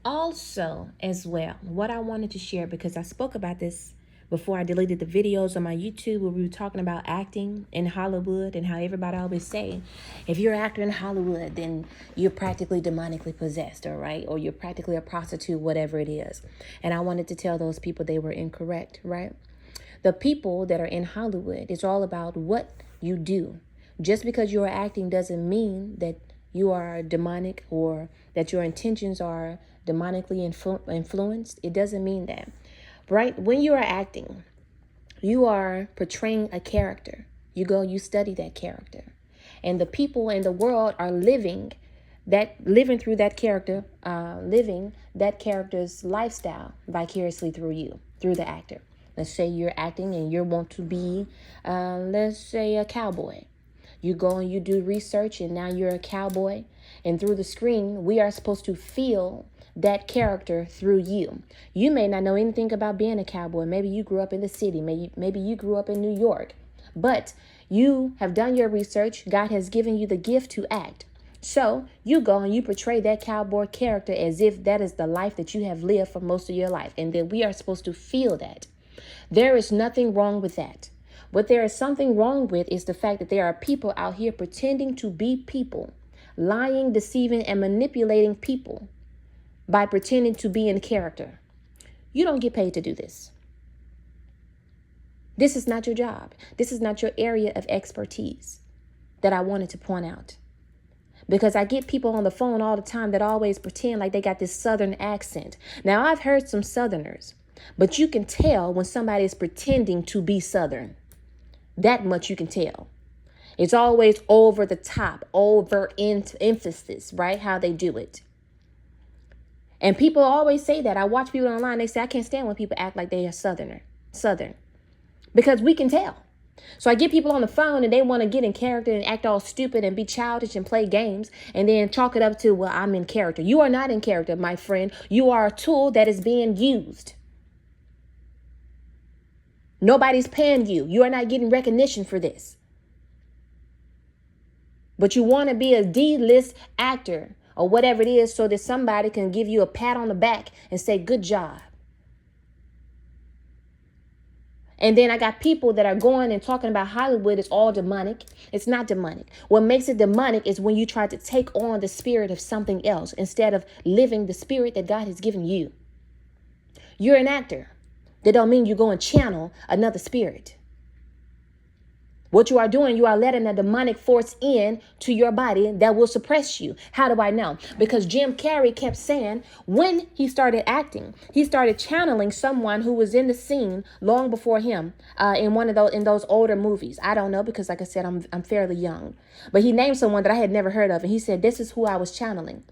Also, as well, what I wanted to share, because I spoke about this before I deleted the videos on my YouTube where we were talking about acting in Hollywood and how everybody always say, if you're an actor in Hollywood, then you're practically demonically possessed, all right? Or you're practically a prostitute, whatever it is. And I wanted to tell those people they were incorrect, right? The people that are in Hollywood, it's all about what you do. Just because you're acting doesn't mean that you are demonic or that your intentions are demonically influenced. It doesn't mean that. Right? When you are acting, you are portraying a character. You go, you study that character. And the people in the world are living through that character, living that character's lifestyle vicariously through you, through the actor. Let's say you're acting and you want to be, let's say, a cowboy. You go and you do research and now you're a cowboy. And through the screen, we are supposed to feel that character through you. You may not know anything about being a cowboy. Maybe you grew up in the city. Maybe you grew up in New York. But you have done your research. God has given you the gift to act. So you go and you portray that cowboy character as if that is the life that you have lived for most of your life. And then we are supposed to feel that. There is nothing wrong with that. What there is something wrong with is the fact that there are people out here pretending to be people, lying, deceiving, and manipulating people by pretending to be in character. You don't get paid to do this. This is not your job. This is not your area of expertise that I wanted to point out. Because I get people on the phone all the time that always pretend like they got this Southern accent. Now, I've heard some Southerners, but you can tell when somebody is pretending to be Southern. That much you can tell. It's always over the top, overt emphasis, right? How they do it. And people always say that. I watch people online. They say, I can't stand when people act like they are Southern. Because we can tell. So I get people on the phone and they want to get in character and act all stupid and be childish and play games and then chalk it up to, well, I'm in character. You are not in character, my friend. You are a tool that is being used. Nobody's paying you. You are not getting recognition for this. But you want to be a D-list actor or whatever it is so that somebody can give you a pat on the back and say, good job. And then I got people that are going and talking about Hollywood is all demonic. It's not demonic. What makes it demonic is when you try to take on the spirit of something else instead of living the spirit that God has given you. You're an actor. That don't mean you go and channel another spirit. What you are doing, you are letting a demonic force in to your body that will suppress you. How do I know? Because Jim Carrey kept saying when he started acting, he started channeling someone who was in the scene long before him in those older movies. I don't know because, like I said, I'm fairly young. But he named someone that I had never heard of, and he said this is who I was channeling.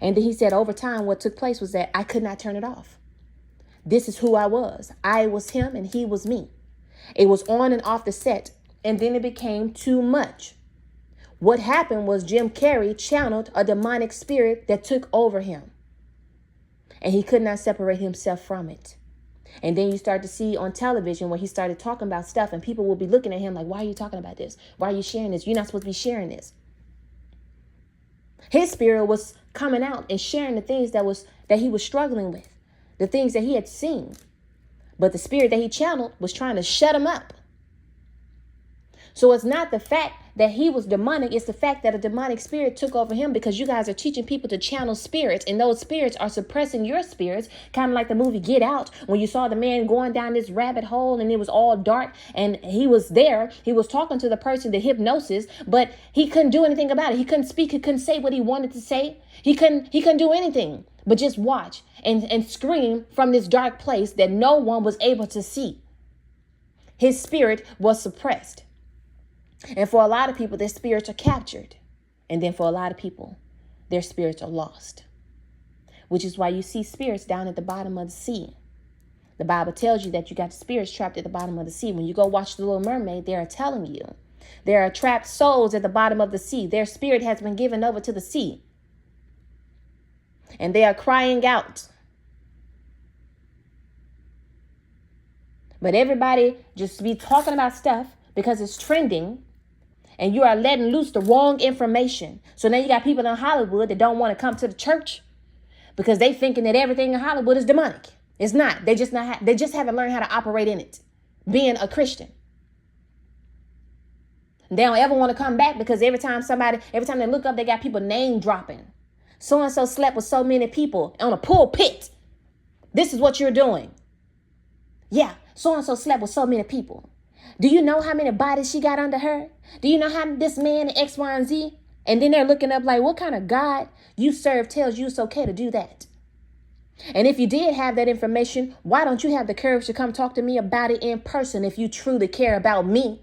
And then he said over time, what took place was that I could not turn it off. This is who I was. I was him, and he was me. It was on and off the set. And then it became too much. What happened was Jim Carrey channeled a demonic spirit that took over him. And he could not separate himself from it. And then you start to see on television where he started talking about stuff and people will be looking at him like, why are you talking about this? Why are you sharing this? You're not supposed to be sharing this. His spirit was coming out and sharing the things that he was struggling with, the things that he had seen. But the spirit that he channeled was trying to shut him up. So it's not the fact that he was demonic. It's the fact that a demonic spirit took over him because you guys are teaching people to channel spirits. And those spirits are suppressing your spirits. Kind of like the movie Get Out, when you saw the man going down this rabbit hole and it was all dark and he was there. He was talking to the person, the hypnosis, but he couldn't do anything about it. He couldn't speak. He couldn't say what he wanted to say. He couldn't do anything but just watch and scream from this dark place that no one was able to see. His spirit was suppressed. And for a lot of people, their spirits are captured. And then for a lot of people, their spirits are lost. Which is why you see spirits down at the bottom of the sea. The Bible tells you that you got spirits trapped at the bottom of the sea. When you go watch The Little Mermaid, they are telling you there are trapped souls at the bottom of the sea. Their spirit has been given over to the sea. And they are crying out. But everybody just be talking about stuff because it's trending. And you are letting loose the wrong information. So now you got people in Hollywood that don't want to come to the church because they thinking that everything in Hollywood is demonic. It's not. They just haven't learned how to operate in it, being a Christian. They don't ever want to come back because every time they look up, they got people name dropping. So-and-so slept with so many people on a pulpit. This is what you're doing. Yeah, so-and-so slept with so many people. Do you know how many bodies she got under her? Do you know how this man X, Y, and Z? And then they're looking up like, what kind of God you serve tells you it's okay to do that? And if you did have that information, why don't you have the courage to come talk to me about it in person if you truly care about me?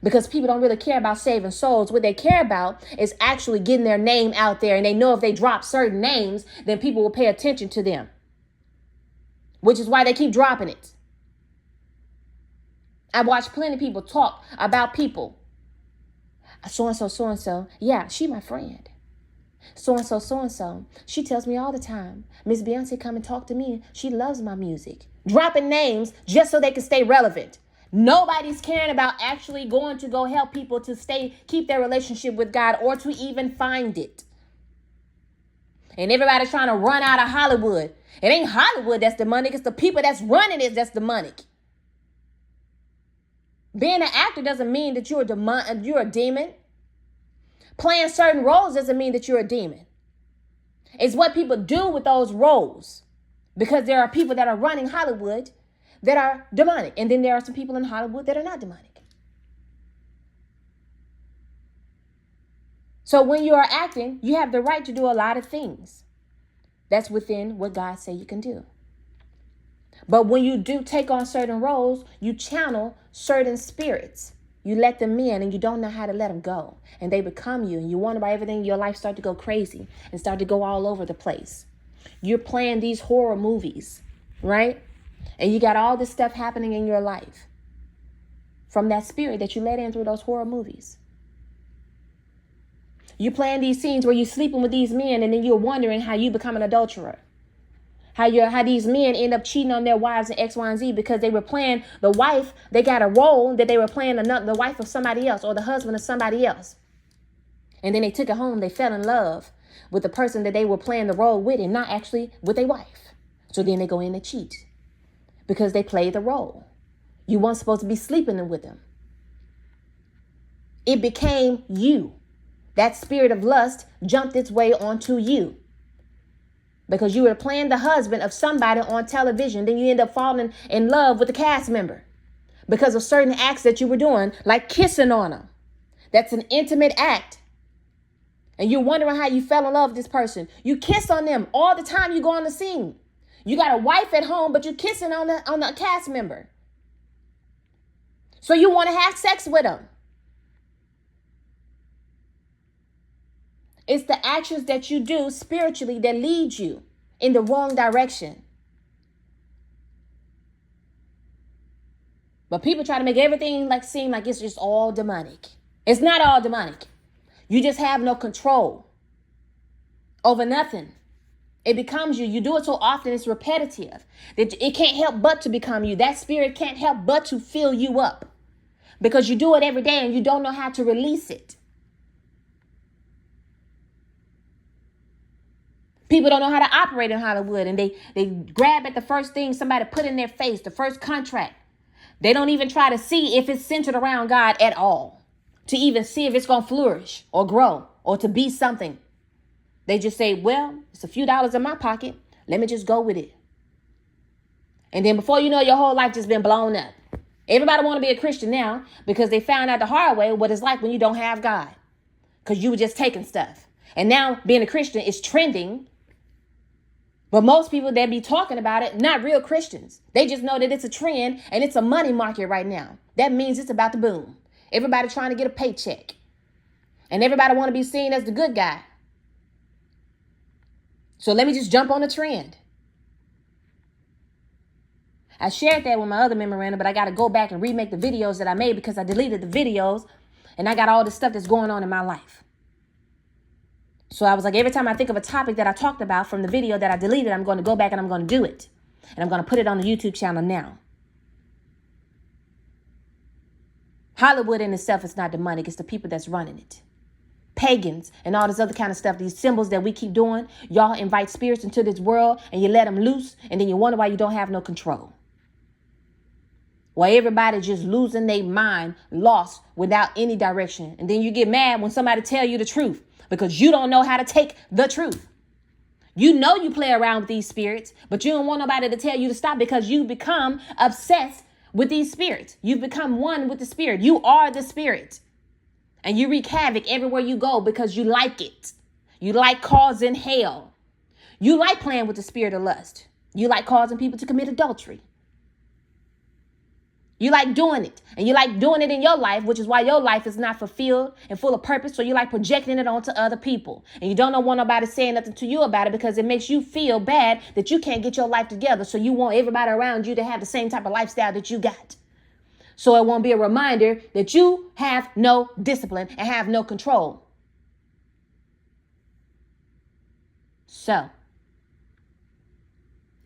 Because people don't really care about saving souls. What they care about is actually getting their name out there. And they know if they drop certain names, then people will pay attention to them. Which is why they keep dropping it. I watch plenty of people talk about people. So-and-so, so-and-so. Yeah, she my friend. So-and-so, so-and-so. She tells me all the time, Miss Beyonce, come and talk to me. She loves my music. Dropping names just so they can stay relevant. Nobody's caring about actually going to go help people to keep their relationship with God or to even find it. And everybody's trying to run out of Hollywood. It ain't Hollywood that's demonic. It's the people that's running it that's demonic. Being an actor doesn't mean that you're a demon. Playing certain roles doesn't mean that you're a demon. It's what people do with those roles. Because there are people that are running Hollywood that are demonic. And then there are some people in Hollywood that are not demonic. So when you are acting, you have the right to do a lot of things. That's within what God say you can do. But when you do take on certain roles, you channel certain spirits. You let them in and you don't know how to let them go. And they become you. And you wonder why everything in your life start to go crazy and start to go all over the place. You're playing these horror movies, right? And you got all this stuff happening in your life from that spirit that you let in through those horror movies. You're playing these scenes where you're sleeping with these men and then you're wondering how you become an adulterer. How these men end up cheating on their wives and X, Y, and Z because they were playing the wife. They got a role that they were playing the wife of somebody else or the husband of somebody else. And then they took it home. They fell in love with the person that they were playing the role with and not actually with their wife. So then they go in and cheat because they played the role. You weren't supposed to be sleeping with them. It became you. That spirit of lust jumped its way onto you. Because you were playing the husband of somebody on television. Then you end up falling in love with the cast member. Because of certain acts that you were doing, like kissing on them. That's an intimate act. And you're wondering how you fell in love with this person. You kiss on them all the time you go on the scene. You got a wife at home, but you're kissing on the cast member. So you want to have sex with them. It's the actions that you do spiritually that lead you in the wrong direction. But people try to make everything seem like it's just all demonic. It's not all demonic. You just have no control over nothing. It becomes you. You do it so often, it's repetitive. That it can't help but to become you. That spirit can't help but to fill you up. Because you do it every day and you don't know how to release it. People don't know how to operate in Hollywood and they grab at the first thing somebody put in their face, the first contract. They don't even try to see if it's centered around God at all, to even see if it's going to flourish or grow or to be something. They just say, well, it's a few dollars in my pocket. Let me just go with it. And then before you know, your whole life just been blown up. Everybody want to be a Christian now because they found out the hard way what it's like when you don't have God, because you were just taking stuff. And now being a Christian is trending. But most people that be talking about it, not real Christians. They just know that it's a trend and it's a money market right now. That means it's about to boom. Everybody trying to get a paycheck. And everybody want to be seen as the good guy. So let me just jump on the trend. I shared that with my other memorandum, but I got to go back and remake the videos that I made because I deleted the videos and I got all the stuff that's going on in my life. So I was like, every time I think of a topic that I talked about from the video that I deleted, I'm going to go back and I'm going to do it. And I'm going to put it on the YouTube channel now. Hollywood in itself is not demonic. It's the people that's running it. pagans and all this other kind of stuff, these symbols that we keep doing. Y'all invite spirits into this world and you let them loose, and then you wonder why you don't have no control. Why everybody just losing their mind, lost without any direction. And then you get mad when somebody tell you the truth because you don't know how to take the truth. You know you play around with these spirits, but you don't want nobody to tell you to stop because you become obsessed with these spirits. You've become one with the spirit. You are the spirit. And you wreak havoc everywhere you go because you like it. You like causing hell. You like playing with the spirit of lust. You like causing people to commit adultery. You like doing it. And you like doing it in your life, which is why your life is not fulfilled and full of purpose. So you like projecting it onto other people. And you don't want nobody saying nothing to you about it because it makes you feel bad that you can't get your life together. So you want everybody around you to have the same type of lifestyle that you got. So it won't be a reminder that you have no discipline and have no control. So,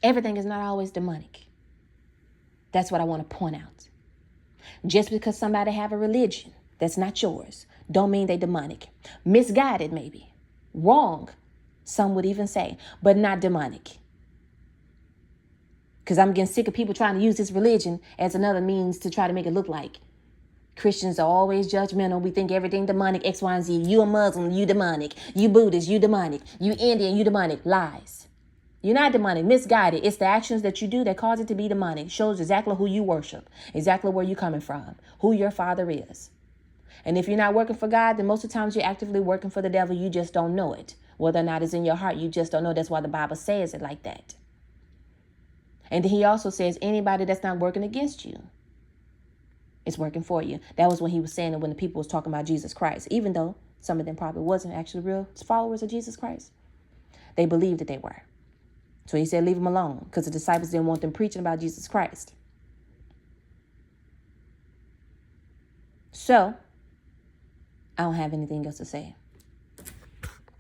everything is not always demonic. That's what I want to point out. Just because somebody have a religion that's not yours, don't mean they demonic. Misguided maybe. Wrong, some would even say, but not demonic. Because I'm getting sick of people trying to use this religion as another means to try to make it look like Christians are always judgmental. We think everything demonic, X, Y, and Z. You a Muslim, you demonic. You Buddhist, you demonic. You Indian, you demonic. Lies. You're not demonic, misguided. It's the actions that you do that cause it to be demonic. Shows exactly who you worship, exactly where you're coming from, who your father is. And if you're not working for God, then most of the times you're actively working for the devil. You just don't know it. Whether or not it's in your heart, you just don't know. That's why the Bible says it like that. And then he also says anybody that's not working against you is working for you. That was when he was saying it when the people was talking about Jesus Christ, even though some of them probably wasn't actually real followers of Jesus Christ. They believed that they were. So he said, leave them alone, because the disciples didn't want them preaching about Jesus Christ. So I don't have anything else to say.